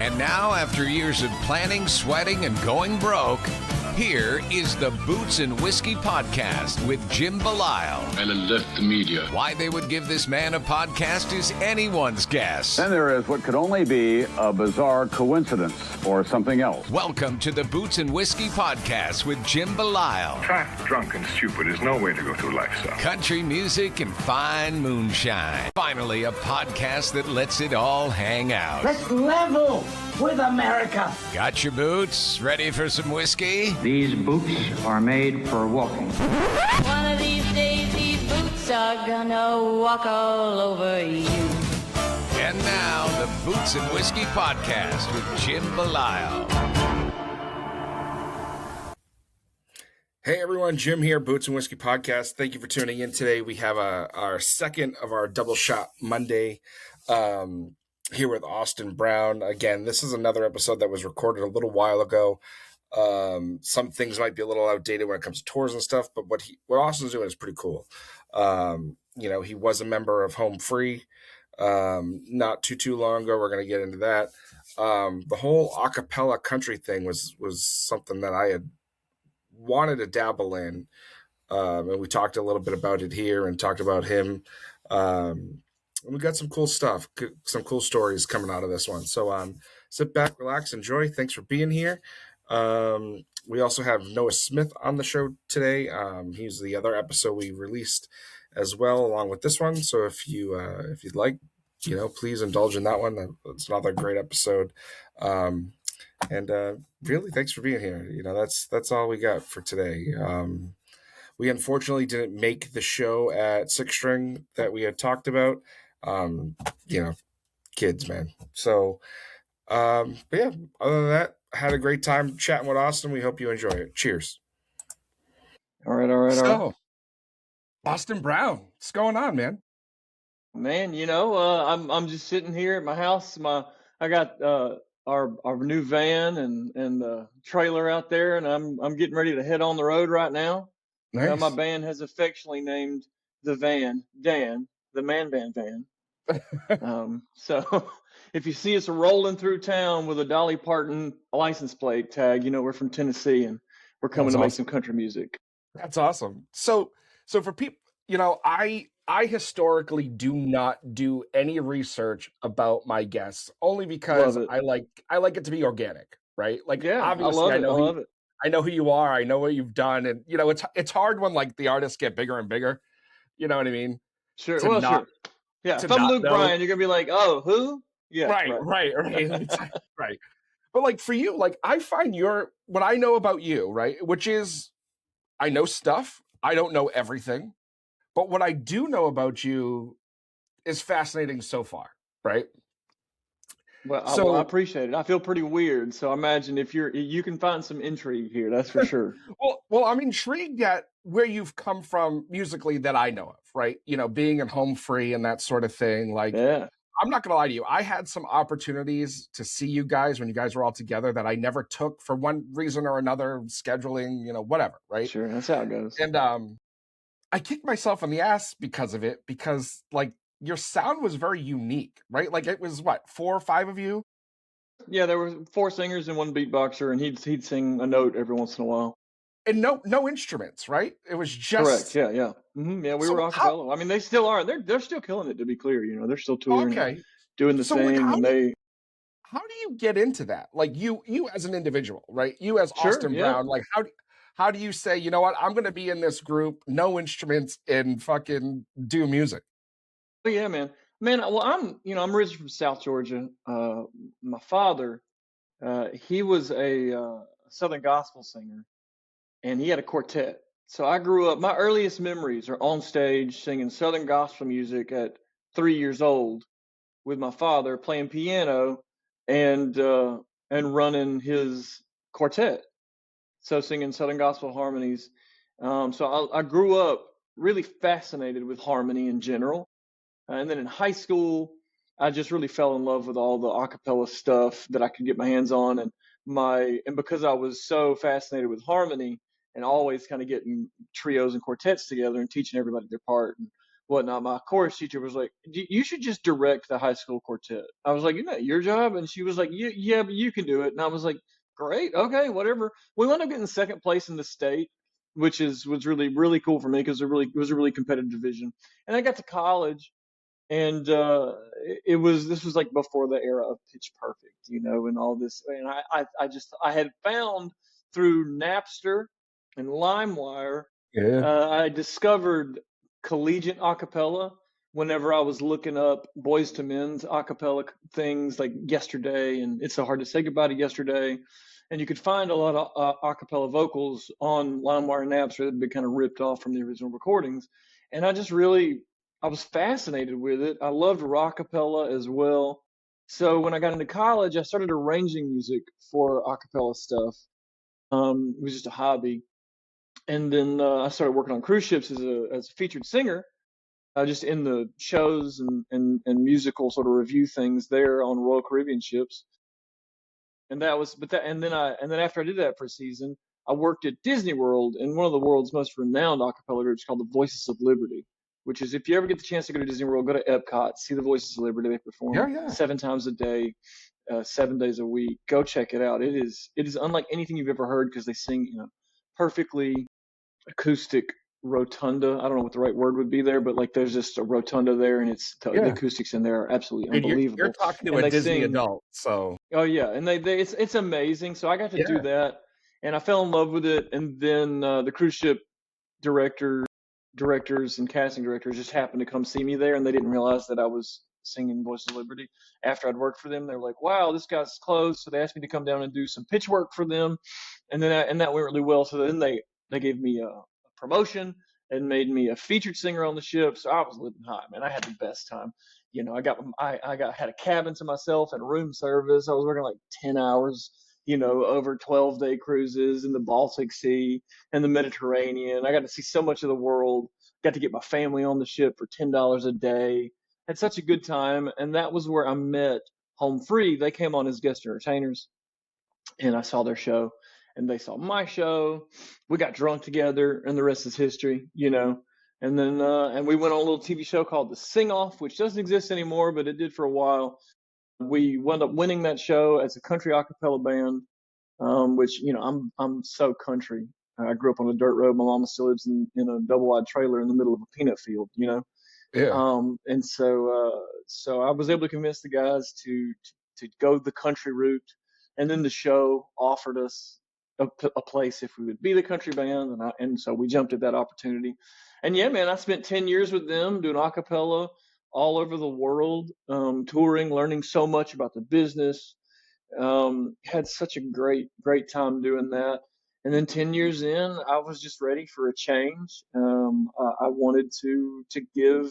And now, after years of planning, sweating, and going broke, here is the Boots and Whiskey Podcast with Jim Belisle. And alert the media. Why they would give this man a podcast is anyone's guess. Then there is what could only be a bizarre coincidence or something else. Welcome to the Boots and Whiskey Podcast with Jim Belisle. Fat, drunk, and stupid is no way to go through life, son. Country music and fine moonshine. Finally, a podcast that lets it all hang out. Let's level with America. Got your boots? Ready for some whiskey? These boots are made for walking. One of these days, these boots are gonna walk all over you. And now, the Boots and Whiskey Podcast with Jim Belisle. Hey everyone, Jim here, Boots and Whiskey Podcast. Thank you for tuning in today. We have our second of our Double Shot Monday here with Austin Brown. Again, this is another episode that was recorded a little while ago. Some things might be a little outdated when it comes to tours and stuff, but what Austin's doing is pretty cool. He was a member of Home Free not too long ago. We're going to get into that. The whole acapella country thing was something that I had wanted to dabble in, and we talked a little bit about it here and talked about him. And we got some cool stuff, some cool stories coming out of this one. So sit back, relax, enjoy. Thanks for being here. We also have Noah Smith on the show today. He's the other episode we released as well, along with this one. So if you'd like, please indulge in that one. That's another great episode. And really, thanks for being here. That's all we got for today. We unfortunately didn't make the show at Six String that we had talked about. Kids, man. So, but yeah, other than that, had a great time chatting with Austin. We hope you enjoy it. Cheers. All right. Austin Brown, what's going on, man? Man, I'm just sitting here at my house. I got our new van and the trailer out there, and I'm getting ready to head on the road right now. Nice. My band has affectionately named the van Dan, the Man Band Van. So if you see us rolling through town with a Dolly Parton license plate tag, we're from Tennessee and we're coming to make some country music. That's awesome. So for people, I historically do not do any research about my guests, only because I like it to be organic, right? Like, yeah, obviously, I love it. I know who you are. I know what you've done, and it's hard when like the artists get bigger and bigger. You know what I mean? Sure. Sure. Yeah. If I'm Luke Bryan, you're gonna be like, "Oh, who?" Yeah. Right. Right. But like for you, like I find what I know about you, right? Which is, I know stuff. I don't know everything, but what I do know about you is fascinating so far, right? Well, I appreciate it. I feel pretty weird, so I imagine if you can find some intrigue here, that's for sure. Well, I'm intrigued at where you've come from musically that I know of, right? Being at Home Free and that sort of thing. Like, yeah. I'm not gonna lie to you. I had some opportunities to see you guys when you guys were all together that I never took for one reason or another, scheduling, whatever, right? Sure, that's how it goes. And I kicked myself in the ass because of it, because like your sound was very unique, right? Like it was 4 or 5 of you? Yeah, there were 4 singers and 1 beatboxer, and he'd sing a note every once in a while. And no instruments, right? It was just correct. Yeah. Mm-hmm. Yeah, we were acapella. I mean, they still are. They're still killing it. To be clear, they're still touring, doing the thing. How do you get into that? Like you as an individual, right? You as Austin Brown, like how do you say, you know what? I'm going to be in this group, no instruments, and fucking do music. Oh, yeah, man. Well, I'm originally from South Georgia. My father, he was a Southern gospel singer, and he had a quartet. So I grew up, my earliest memories are on stage singing Southern gospel music at 3 years old with my father playing piano and running his quartet. So singing Southern gospel harmonies. So I grew up really fascinated with harmony in general. And then in high school, I just really fell in love with all the acapella stuff that I could get my hands on. And because I was so fascinated with harmony and always kind of getting trios and quartets together and teaching everybody their part and whatnot. My chorus teacher was like, "You should just direct the high school quartet." I was like, "Isn't that your job?" And she was like, "Yeah, but you can do it." And I was like, "Great, okay, whatever." We wound up getting second place in the state, which was really cool for me because it was a really competitive division. And I got to college, and this was like before the era of Pitch Perfect, and all this. And I had found through Napster and LimeWire, Yeah. I discovered collegiate acapella whenever I was looking up Boys to Men's acapella things like Yesterday and It's So Hard to Say Goodbye to Yesterday. And you could find a lot of acapella vocals on LimeWire and Napster that had been kind of ripped off from the original recordings. And I was fascinated with it. I loved rockapella as well. So when I got into college, I started arranging music for acapella stuff. It was just a hobby. And then I started working on cruise ships as a featured singer, just in the shows and musical sort of review things there on Royal Caribbean ships. And that was, but that, and then after I did that for a season, I worked at Disney World in one of the world's most renowned a cappella groups called the Voices of Liberty, which is, if you ever get the chance to go to Disney World, go to Epcot, see the Voices of Liberty. They perform Yeah. 7 times a day, 7 days a week. Go check it out. It is unlike anything you've ever heard because they sing, perfectly acoustic rotunda. I don't know what the right word would be there, but like there's just a rotunda there, and the acoustics in there are absolutely And unbelievable. you're talking to And a they Disney sing, adult, so oh yeah, and it's amazing. So I got to do that, and I fell in love with it. And then the cruise ship directors and casting directors just happened to come see me there, and they didn't realize that I was singing Voice of Liberty after I'd worked for them. They were like, "Wow, this guy's close." So they asked me to come down and do some pitch work for them, and and that went really well. So then they gave me a promotion and made me a featured singer on the ship. So I was living high, man. I had the best time. Had a cabin to myself and room service. I was working like 10 hours, over 12-day cruises in the Baltic Sea and the Mediterranean. I got to see so much of the world. Got to get my family on the ship for $10 a day. Had such a good time, and that was where I met Home Free. They came on as guest entertainers, and I saw their show, and they saw my show. We got drunk together, and the rest is history. And then and we went on a little TV show called The Sing Off, which doesn't exist anymore, but it did for a while. We wound up winning that show as a country a cappella band, which I'm so country. I grew up on a dirt road. My mama still lives in a double wide trailer in the middle of a peanut field. And so I was able to convince the guys to go the country route, and then the show offered us a place if we would be the country band, and so we jumped at that opportunity. And yeah, man, I spent 10 years with them doing a cappella all over the world, touring, learning so much about the business. Had such a great time doing that. And then 10 years in, I was just ready for a change. I wanted to give,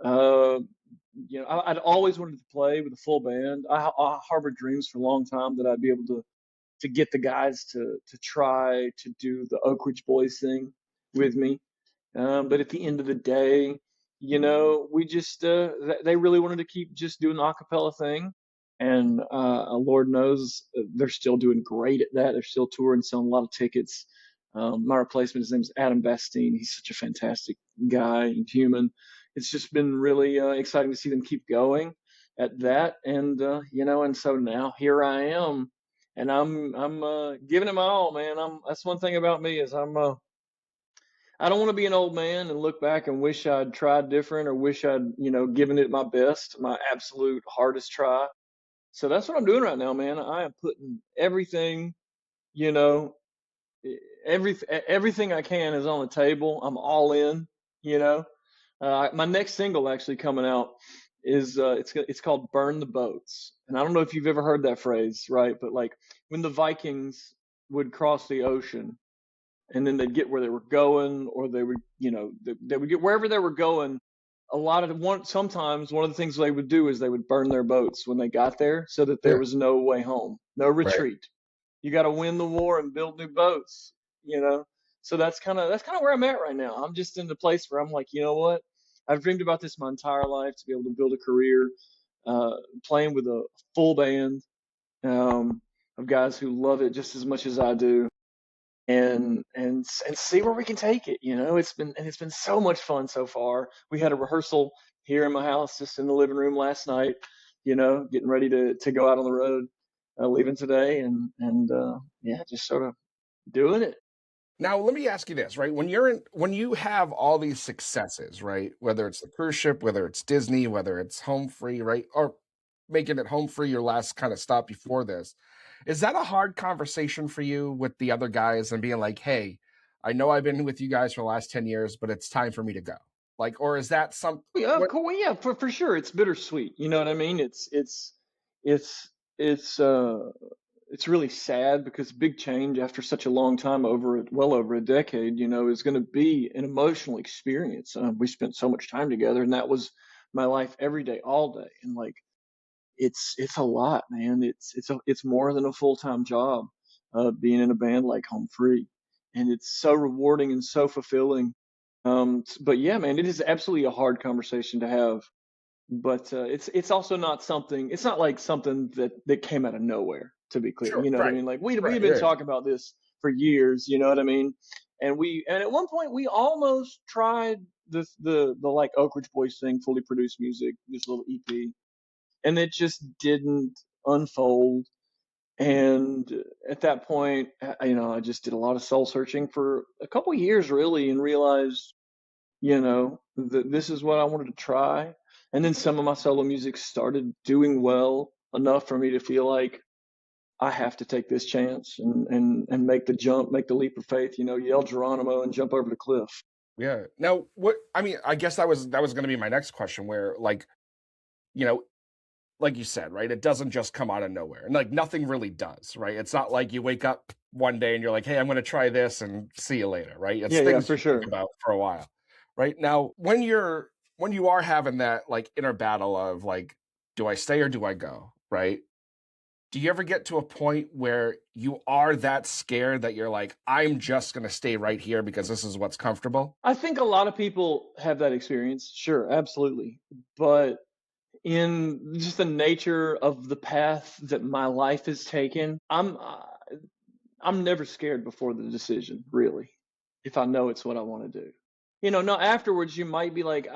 I'd always wanted to play with a full band. I harbored dreams for a long time that I'd be able to get the guys to try to do the Oak Ridge Boys thing with me. But at the end of the day, we just they really wanted to keep just doing the acapella thing, and Lord knows they're still doing great at that. They're still touring, selling a lot of tickets. My replacement, his name is Adam Bastine. He's such a fantastic guy and human. It's just been really exciting to see them keep going at that, and and so now here I am, and I'm giving it my all, man. That's one thing about me is I don't want to be an old man and look back and wish I'd tried different or wish I'd, given it my best, my absolute hardest try. So that's what I'm doing right now, man. I am putting everything, you know, everything I can is on the table. I'm all in, you know. My next single actually coming out is it's called "Burn the Boats," and I don't know if you've ever heard that phrase, right? But like when the Vikings would cross the ocean, and then they'd get where they were going, or they would, they would get wherever they were going. Sometimes one of the things they would do is they would burn their boats when they got there, so that there was no way home, no retreat. You got to win the war and build new boats, you know. So that's kind of where I'm at right now. I'm just in the place where I'm like, you know what? I've dreamed about this my entire life, to be able to build a career playing with a full band of guys who love it just as much as I do. and see where we can take it. It's been so much fun so far. We had a rehearsal here in my house, just in the living room last night. Getting ready to go out on the road, leaving today, and yeah, just sort of doing it. Now, let me ask you this, right? When you have all these successes, right? Whether it's the cruise ship, whether it's Disney, whether it's home free, right? Or making it home free your last kind of stop before this. Is that a hard conversation for you with the other guys and being like, hey, I know I've been with you guys for the last 10 years, but it's time for me to go? Like, or is that Yeah, what? cool. Well, yeah, for sure. It's bittersweet. You know what I mean? It's it's uh it's really sad because big change after such a long time, well over a decade, is going to be an emotional experience. We spent so much time together, and that was my life every day, all day, and like it's a lot, man. It's more than a full-time job, being in a band like Home Free, and it's so rewarding and so fulfilling. But yeah, man, it is absolutely a hard conversation to have. But it's also not something. It's not like something that came out of nowhere. To be clear, Sure, you know what I right, mean. Like we've right, been yeah, talking about this for years. You know what I mean. And at one point we almost tried the like Oak Ridge Boys thing, fully produced music, this little EP, and it just didn't unfold. And at that point, I just did a lot of soul searching for a couple of years, really, and realized, that this is what I wanted to try. And then some of my solo music started doing well enough for me to feel like I have to take this chance and make the jump, make the leap of faith, yell Geronimo and jump over the cliff. yeah. Now, what I mean, I guess that was going to be my next question, where you know, like you said, right? It doesn't just come out of nowhere. And like nothing really does, right? It's not like you wake up one day and you're like, hey, I'm going to try this and see you later, right? It's Yeah, things for you think sure. about for a while. Right? Now, when you are having that like inner battle of like, do I stay or do I go? Right? Do you ever get to a point where you are that scared that you're like, I'm just going to stay right here because this is what's comfortable? I think a lot of people have that experience. Sure, absolutely. But in just the nature of the path that my life has taken, I'm never scared before the decision, really, if I know it's what I want to do. No, afterwards you might be like,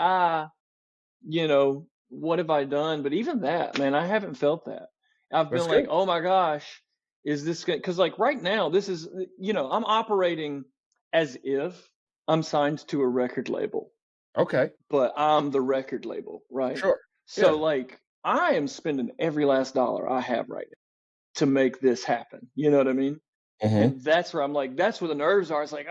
what have I done? But even that, man, I haven't felt that. I've That's been like, good. oh my gosh, is this good? Because like right now, this is, I'm operating as if I'm signed to a record label, Okay. but I'm the record label, right? Sure. So Yeah. like I am spending every last dollar I have right now to make this happen. You know what I mean? Hmm. And that's where I'm like, that's where the nerves are. It's like,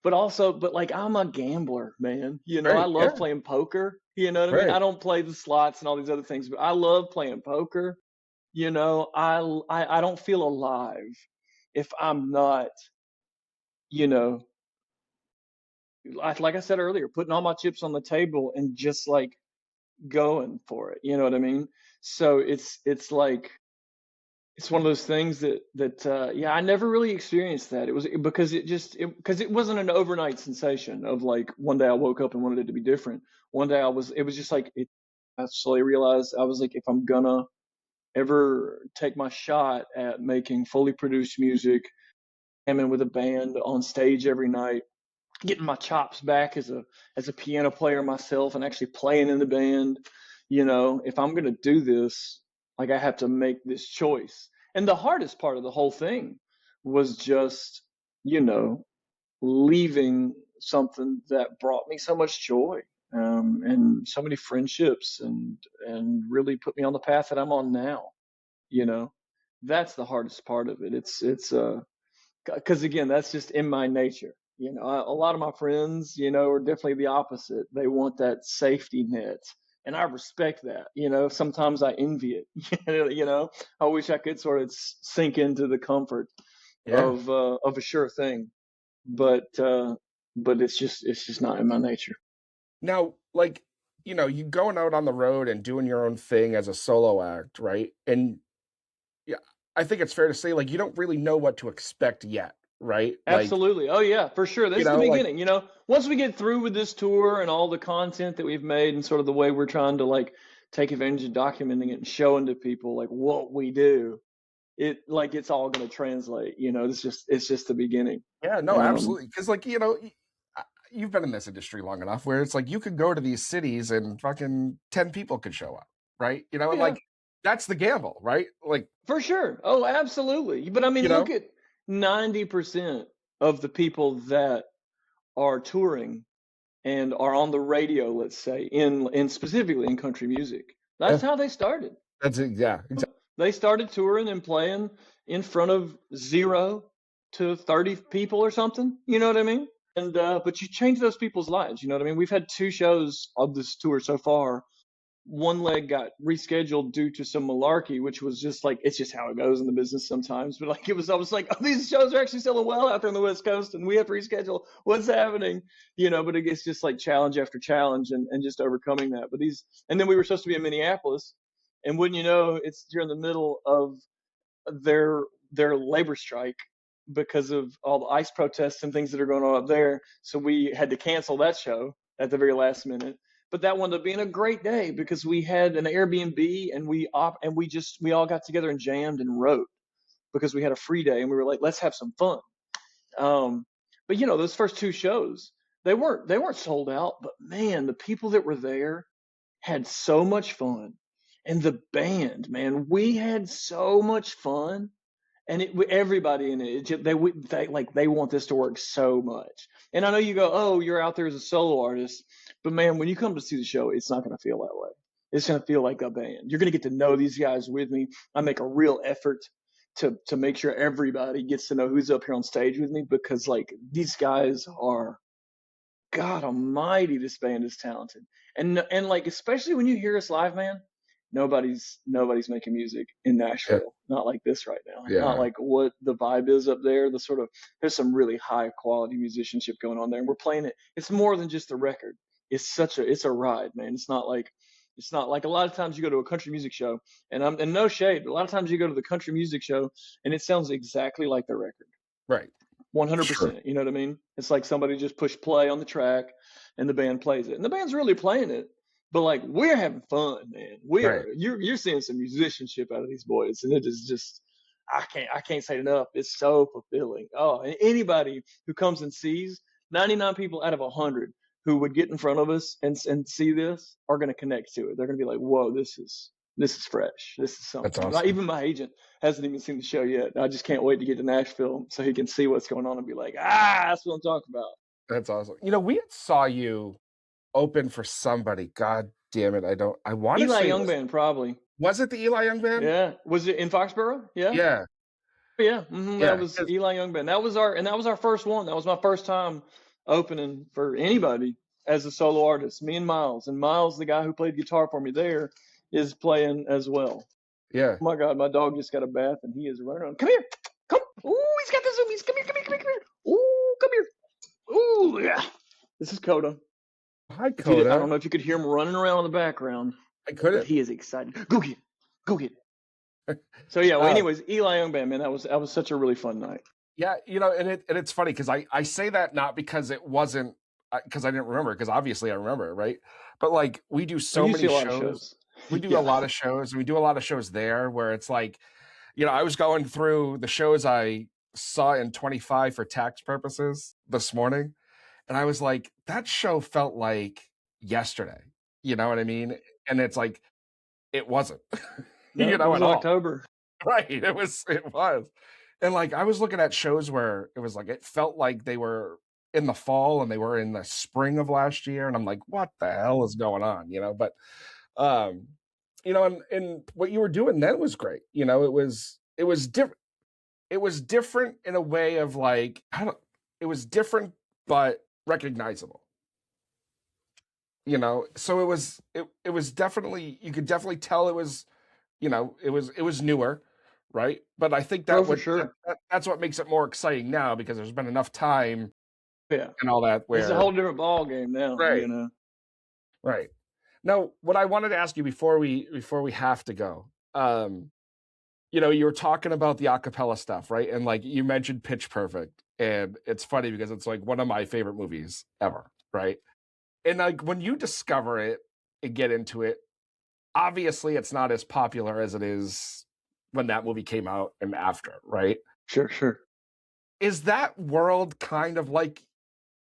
but like I'm a gambler, man. I Right. love Yeah. playing poker. You know what I mean? Right. I don't play the slots and all these other things, but I love playing poker. I don't feel alive if I'm not, you know, like I said earlier, putting all my chips on the table and just like going for it. You know what I mean? So it's like it's one of those things that yeah, I never really experienced that. It was because because it wasn't an overnight sensation of like one day I woke up and wanted it to be different. One day it was just like I slowly realized I was like, if I'm gonna ever take my shot at making fully produced music, jamming with a band on stage every night, getting my chops back as a piano player myself and actually playing in the band, if I'm gonna do this, like I have to make this choice. And the hardest part of the whole thing was just, you know, leaving something that brought me so much joy, and so many friendships, and really put me on the path that I'm on now. You know, that's the hardest part of it. It's because again, that's just in my nature. A lot of my friends, are definitely the opposite. They want that safety net, and I respect that. Sometimes I envy it. I wish I could sort of sink into the comfort Yeah. of a sure thing, but it's just not in my nature. Now, like, you going out on the road and doing your own thing as a solo act, right? And yeah, I think it's fair to say, like, you don't really know what to expect yet, right? Like, Absolutely. Oh yeah, for sure. This is the like, beginning. Once we get through with this tour and all the content that we've made and sort of the way we're trying to like take advantage of documenting it and showing to people like what we do, it's all going to translate. It's just the beginning. Yeah, no, absolutely. Because you've been in this industry long enough where it's like you could go to these cities and fucking 10 people could show up, right? And Yeah. that's the gamble, right? Like, For sure. Oh, absolutely. But I mean, look at 90% of the people that are touring and are on the radio, let's say, in specifically in country music. That's how they started. That's it. Yeah, exactly. They started touring and playing in front of 0 to 30 people or something. You know what I mean? And but you change those people's lives. You know what I mean? We've had 2 shows of this tour so far. One leg got rescheduled due to some malarkey, which was just like, it's just how it goes in the business sometimes. But I was like, oh, these shows are actually selling well out there on the West Coast, and we have to reschedule. What's happening? But it's just like challenge after challenge, and just overcoming that. And then we were supposed to be in Minneapolis, and wouldn't you know, it's during the middle of their labor strike because of all the ICE protests and things that are going on up there. So we had to cancel that show at the very last minute. But that wound up being a great day because we had an Airbnb, and we all got together and jammed and wrote because we had a free day, and we were like, let's have some fun. But those first 2 shows, they weren't sold out, but man, the people that were there had so much fun. And the band, man, we had so much fun. And everybody in it, they want this to work so much. And I know you go, oh, you're out there as a solo artist, but man, when you come to see the show, it's not going to feel that way. It's going to feel like a band. You're going to get to know these guys with me. I make a real effort to make sure everybody gets to know who's up here on stage with me, because these guys are, God Almighty, this band is talented. And especially when you hear us live, man. Nobody's making music in Nashville, not like this right now. Yeah. Not like what the vibe is up there. There's some really high quality musicianship going on there, and we're playing it. It's more than just the record. It's a ride, man. It's not like a lot of times you go to a country music show, and no shade, but a lot of times you go to the country music show and it sounds exactly like the record. Right. 100%. Sure. You know what I mean? It's like somebody just pushed play on the track and the band plays it, and the band's really playing it. But we're having fun, man. You're seeing some musicianship out of these boys, and it is just, I can't say it enough. It's so fulfilling. Oh, and anybody who comes and sees, 99 people out of 100 who would get in front of us and see this are going to connect to it. They're going to be like, whoa, this is fresh. This is something. That's awesome. Even my agent hasn't even seen the show yet. I just can't wait to get to Nashville so he can see what's going on and be like, that's what I'm talking about. That's awesome. We saw you open for somebody. God damn it. I want to say Eli Young Band, probably. Was it the Eli Young Band? Yeah. Was it in Foxborough? Yeah. Yeah. Yeah. Mm-hmm. That was Eli Young Band. That was our first one. That was my first time opening for anybody as a solo artist. Me and Miles. And Miles, the guy who played guitar for me there, is playing as well. Yeah. Oh my God, my dog just got a bath and he is running around. Come here. Come. Ooh, he's got the zoomies. Come here. Ooh, come here. Ooh, yeah. This is Coda. Hi, Coda. I don't know if you could hear him running around in the background. I couldn't. But he is excited. Go get it. So yeah. Well, anyways, Eli Young Band, man, that was such a really fun night. Yeah, and it's funny because I say that not because it wasn't because I didn't remember, because obviously I remember, right? But we do so many shows. We do a lot of shows. We do a lot of shows there where it's like, I was going through the shows I saw in 25 for tax purposes this morning. And I was like, that show felt like yesterday. You know what I mean? And it's like, it wasn't, No, it was October. Right. It was. And I was looking at shows where it was it felt like they were in the fall and they were in the spring of last year. And I'm like, what the hell is going on? But, and what you were doing then was great. It was different. It was different in a way of it was different, but recognizable. So it was definitely, you could definitely tell it was, it was newer, right? But I think that that's what makes it more exciting now, because there's been enough time, and all that. Where it's a whole different ball game now, right? Right. Now, what I wanted to ask you before we have to go, you were talking about the acapella stuff, right? And you mentioned Pitch Perfect, and it's funny because it's one of my favorite movies ever, right? And when you discover it and get into it, obviously it's not as popular as it is when that movie came out and after, right? Sure. Is that world kind of like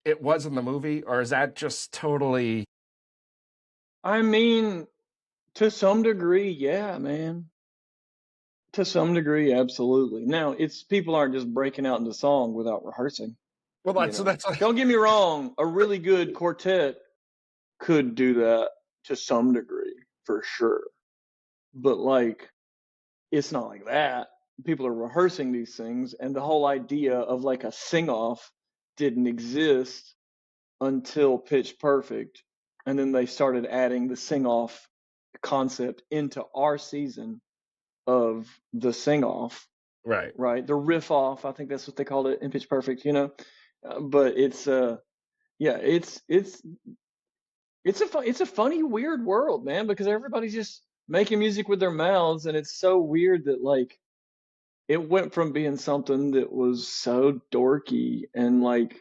it was in the movie, or is that just totally? I mean, to some degree, yeah, man. To some degree, absolutely. Now, it's people aren't just breaking out into song without rehearsing. Well, You that's so know, that's like, don't get me wrong. A really good quartet could do that to some degree, for sure. But like, it's not like that. People are rehearsing these things, and the whole idea of like a sing-off didn't exist until Pitch Perfect, and then they started adding the sing-off concept into our season of the sing-off, right. right? The riff-off, I think that's what they called it in Pitch Perfect, you know. But it's yeah, it's a funny, weird world, man, because everybody's just making music with their mouths, and it's so weird that like it went from being something that was so dorky and like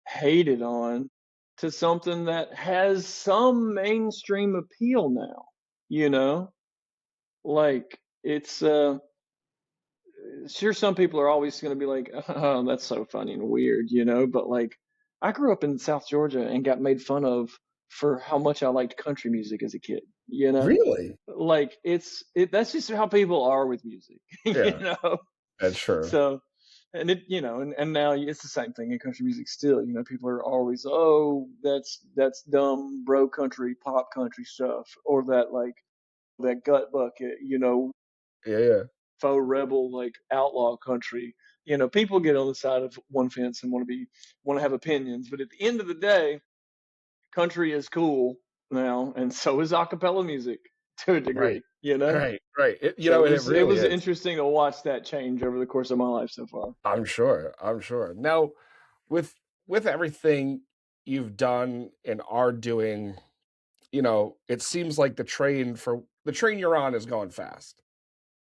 hated on to something that has some mainstream appeal now, you know? Like it's sure some people are always going to be like, "Oh, that's so funny and weird," you know, but like I grew up in South Georgia and got made fun of for how much I liked country music as a kid, you know? Really? Like that's just how people are with music, you Yeah, know? that's true. So, and it, you know, and now it's the same thing in country music still. You know, people are always, oh, that's dumb, bro country, pop country stuff, or that like that gut bucket, you know, Yeah. faux rebel like outlaw country. You know, people get on the side of one fence and want to have opinions, but at the end of the day, country is cool now, and so is acapella music to a Right. degree. You know. Right. So And it it really was is. interesting to watch that change over the course of my life so far. I'm sure. Now, with everything you've done and are doing, it seems like the train you're on is going fast,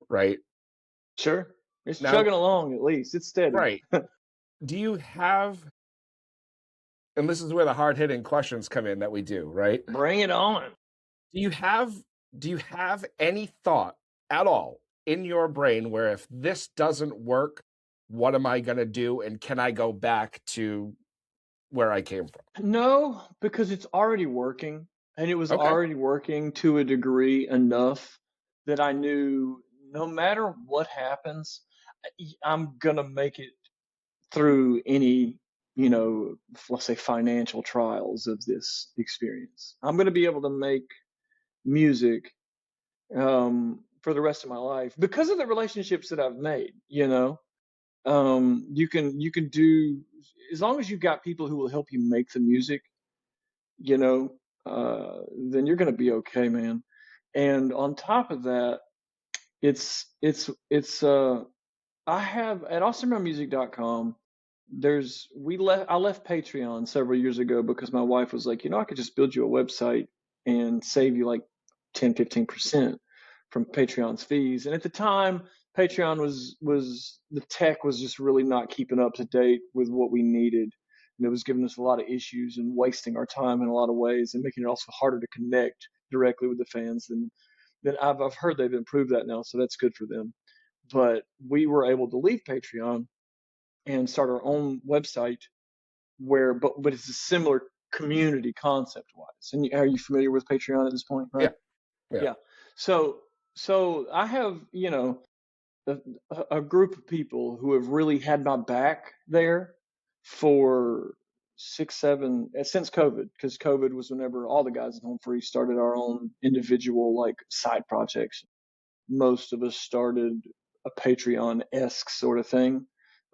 right? Sure. It's Now, chugging along at least. It's steady. right. Do you have, and this is where the hard-hitting questions come in that we do, right? Bring it on. Do you have any thought at all in your brain where if this doesn't work, what am I going to do, and can I go back to where I came from? No, because it's already working. And it was Okay. already working to a degree enough that I knew no matter what happens, I'm going to make it through any, you know, let's say financial trials of this experience. I'm going to be able to make music for the rest of my life because of the relationships that I've made, you know. You can do as long as you've got people who will help you make the music, you know, then you're going to be okay, man. And on top of that, it's I have at awesomemusic.com. I left Patreon several years ago because my wife was like, you know, I could just build you a website and save you like 10-15% from Patreon's fees. And at the time, Patreon was the tech was just really not keeping up to date with what we needed. And it was giving us a lot of issues and wasting our time in a lot of ways and making it also harder to connect directly with the fans than I've heard they've improved that now, so that's good for them. But we were able to leave Patreon and start our own website where but it's a similar community concept wise. And are you familiar with Patreon at this point, right? Yeah. Yeah. So I have, you know, a, a group of people who have really had my back there for 6, 7 since COVID, because COVID was whenever all the guys at Home Free started our own individual like side projects. Most of us started a Patreon-esque sort of thing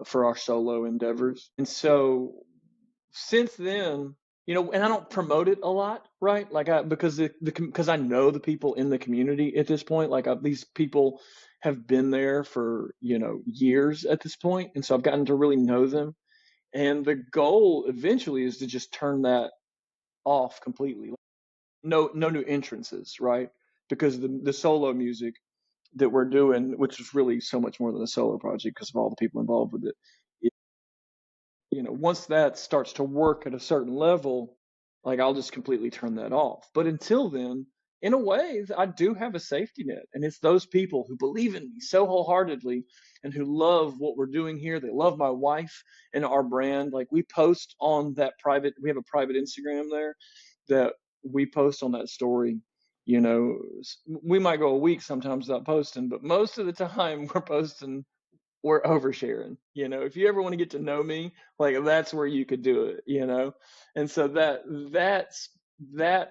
for our solo endeavors. And so since then, you know, and I don't promote it a lot, right? Like because I know the people in the community at this point. Like these people have been there for, you know, years at this point, and so I've gotten to really know them. And the goal eventually is to just turn that off completely. No new entrances, right? Because the solo music that we're doing, which is really so much more than a solo project because of all the people involved with it, you know, once that starts to work at a certain level, like I'll just completely turn that off. But until then, in a way, I do have a safety net, and it's those people who believe in me so wholeheartedly and who love what we're doing here. They love my wife and our brand. Like, we post on that private, we have a private Instagram there that we post on that story. You know, we might go a week sometimes without posting, but most of the time we're posting, we're oversharing. You know, if you ever want to get to know me, like, that's where you could do it, you know? And so that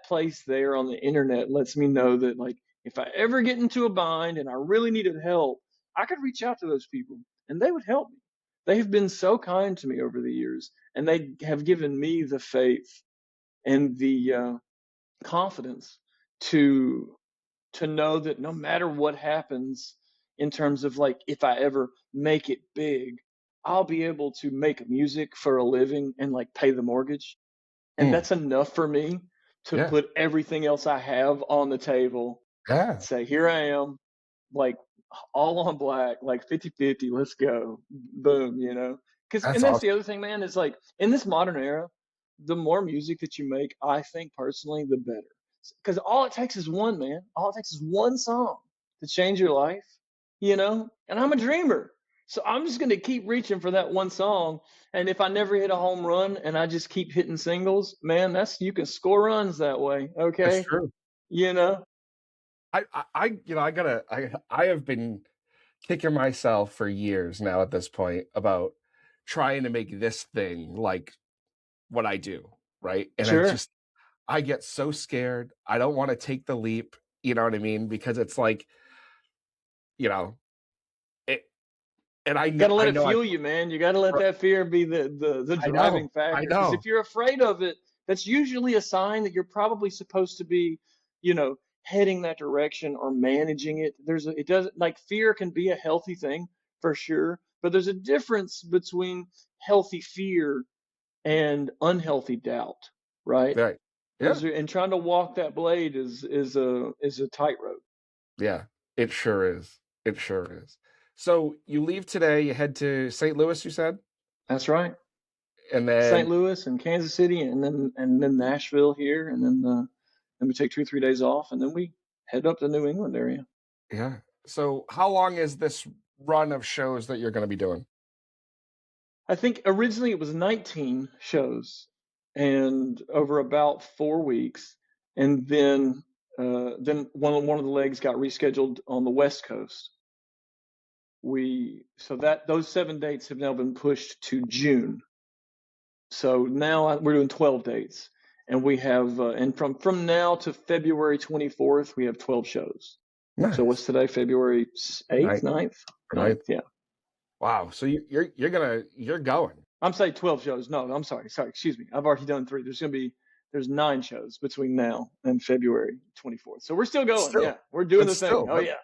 place there on the internet lets me know that, like, if I ever get into a bind and I really needed help, I could reach out to those people and they would help me. They have been so kind to me over the years, and they have given me the faith and the confidence to know that no matter what happens, in terms of, like, if I ever make it big, I'll be able to make music for a living and, like, pay the mortgage. And Mm. that's enough for me to Yeah. put everything else I have on the table Yeah. and say, here I am, like, all on black, like 50-50, let's go. Boom, you know? Cause, That's and that's the awesome. other thing, man, is like, in this modern era, the more music that you make, I think personally, the better. Cause all it takes is one, man. All it takes is one song to change your life, you know? And I'm a dreamer. So I'm just going to keep reaching for that one song. And if I never hit a home run and I just keep hitting singles, man, you can score runs that way. That's Okay. true. You know? I have been kicking myself for years now at this point about trying to make this thing like what I do, right? And Sure. I get so scared. I don't want to take the leap, you know what I mean? Because it's like, you know, it, and Gotta let I it know I fuel you, man. You gotta let that fear be the driving I factor. Because know. if you're afraid of it, that's usually a sign that you're probably supposed to be, you know, heading that direction or managing it. It doesn't, like, fear can be a healthy thing for sure, but there's a difference between healthy fear and unhealthy doubt, right? Right. Yeah. And trying to walk that blade is a tightrope. Yeah. It sure is. It sure is. So you leave today, you head to St. Louis, you said? That's right. And St. then, Louis and Kansas City, and then Nashville here, and then we take 2 or 3 days off, and then we head up to the New England area. yeah. So how long is this run of shows that you're going to be doing? I think originally it was 19 shows, and over about 4 weeks, and then one of the legs got rescheduled on the West Coast. So that those 7 dates have now been pushed to June. So now we're doing 12 dates, and we have and from now to February 24th, we have 12 shows. So what's Nice. today? February 8th, Night, 9th? night. 9th, yeah. Wow. So you're going. I'm saying 12 shows. No, I'm sorry. Excuse me. I've already done 3. There's 9 shows between now and February 24th. So we're still going. Still, Yeah, we're doing but the thing. still, Oh yeah.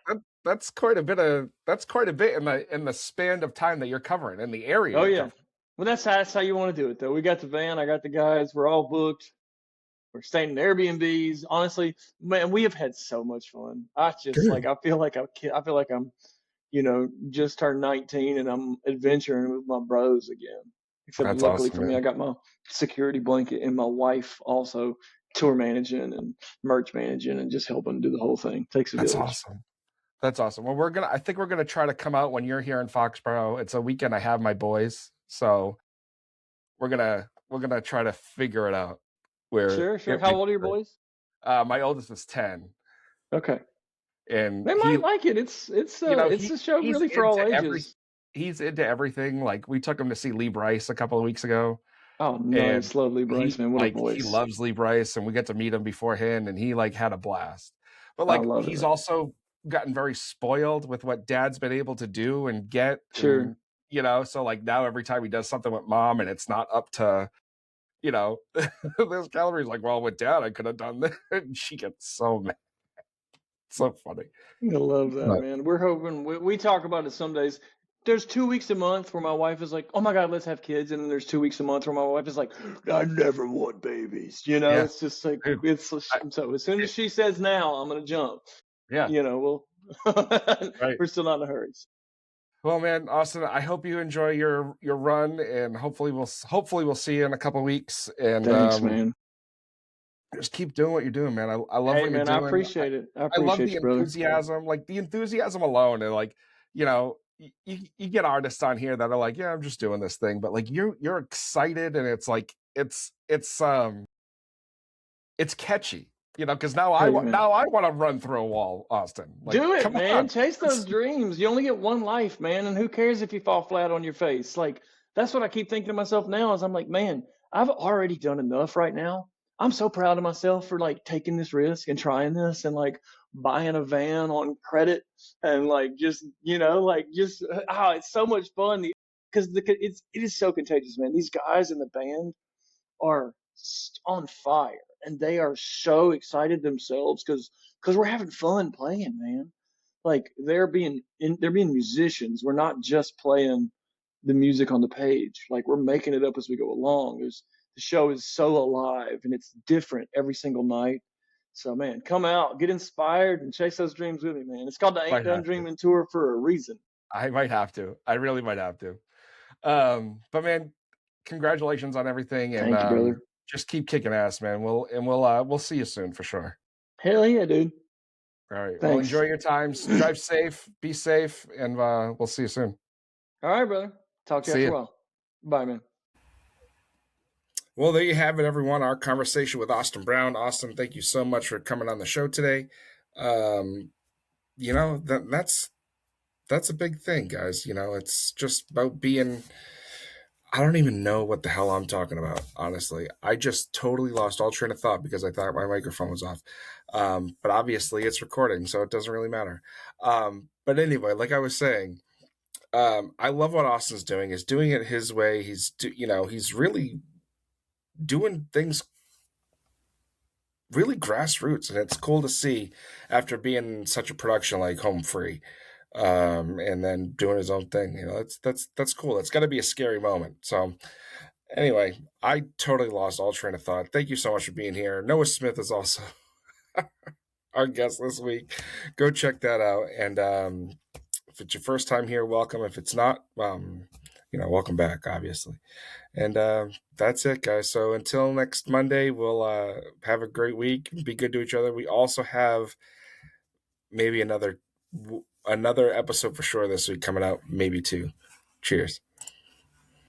that's quite a bit in the span of time that you're covering in the area Oh you're yeah. covering. Well, that's how you want to do it, though. We got the van. I got the guys. We're all booked. We're staying in Airbnbs. Honestly, man, we have had so much fun. Good. I feel like I feel like I'm, you know, just turned 19 and I'm adventuring with my bros again. Except That's luckily awesome, for me, man. I got my security blanket and my wife also tour managing and merch managing and just helping do the whole thing. Takes a That's village. awesome. That's awesome. Well, I think we're gonna try to come out when you're here in Foxborough. It's a weekend I have my boys, so we're gonna try to figure it out. Where Sure, sure. it How makes old are your sense. boys? My oldest is 10, Okay, and they might like it. It's a show he's really for all into ages. he's into everything. Like we took him to see Lee Bryce a couple of weeks ago, Oh, and nice, lovely Bryce, man. What a he voice. loves Lee Bryce, and we got to meet him beforehand, and he like had a blast. But I like love it, he's man. also gotten very spoiled with what dad's been able to do and get, Sure. and so like now every time he does something with mom and it's not up to those calories, like, well, with dad I could have done this. And she gets so mad. So funny. I love that, But man. We're hoping we talk about it some days. There's 2 weeks a month where my wife is like, "Oh my God, let's have kids," and then there's 2 weeks a month where my wife is like, "I never want babies." You know, yeah, it's just like dude, it's I, so. As soon as it, she says now, I'm gonna jump. yeah, You know, right. we're still not in a hurry. Well, man, Austin, I hope you enjoy your run, and hopefully we'll see you in a couple weeks. And Thanks, man. just keep doing what you're doing, man. I love Hey, what you're man, I doing. appreciate it. I I love appreciate the you, brother. enthusiasm, like the enthusiasm alone, and like, you know, you get artists on here that are like, yeah, I'm just doing this thing, but like you're excited, and it's like it's catchy, you know, because now Hey, man. I want to run through a wall, Austin. Like, Do it, come man. on. Chase those dreams. You only get one life, man. And who cares if you fall flat on your face? Like, that's what I keep thinking to myself now is I'm like, man, I've already done enough right now. I'm so proud of myself for like taking this risk and trying this and like buying a van on credit and like just, like just, it's so much fun. Because it is so contagious, man. These guys in the band are on fire and they are so excited themselves because we're having fun playing, man. Like they're being musicians. We're not just playing the music on the page. Like we're making it up as we go along. The show is so alive and it's different every single night. So man, come out, get inspired, and chase those dreams with me, man. It's called the Ain't Might Done have to. Dreaming Tour for a reason. I might have to. I really might have to. But man, congratulations on everything, and Thank you, brother. just keep kicking ass, man. We'll see you soon for sure. Hell yeah, dude. All right. Well, Thanks. enjoy your times. Drive safe. Be safe, and we'll see you soon. All right, brother. Talk to you See after ya. a while. Bye, man. Well, there you have it, everyone. Our conversation with Austin Brown. Austin, thank you so much for coming on the show today. You know, that's a big thing, guys. You know, it's just about being. I don't even know what the hell I'm talking about, honestly. I just totally lost all train of thought because I thought my microphone was off. But obviously it's recording, so it doesn't really matter. But anyway, like I was saying, I love what Austin's doing. Is doing it his way. He's really doing things really grassroots, and it's cool to see after being in such a production like Home Free, and then doing his own thing. You know, that's cool. It's got to be a scary moment. So anyway, I totally lost all train of thought. Thank you so much for being here. Noah Smith is also our guest this week. Go check that out. And if it's your first time here, welcome. If it's not, welcome back, obviously. And that's it, guys. So until next Monday, we'll have a great week. Be good to each other. We also have maybe another episode for sure this week coming out, maybe two. Cheers.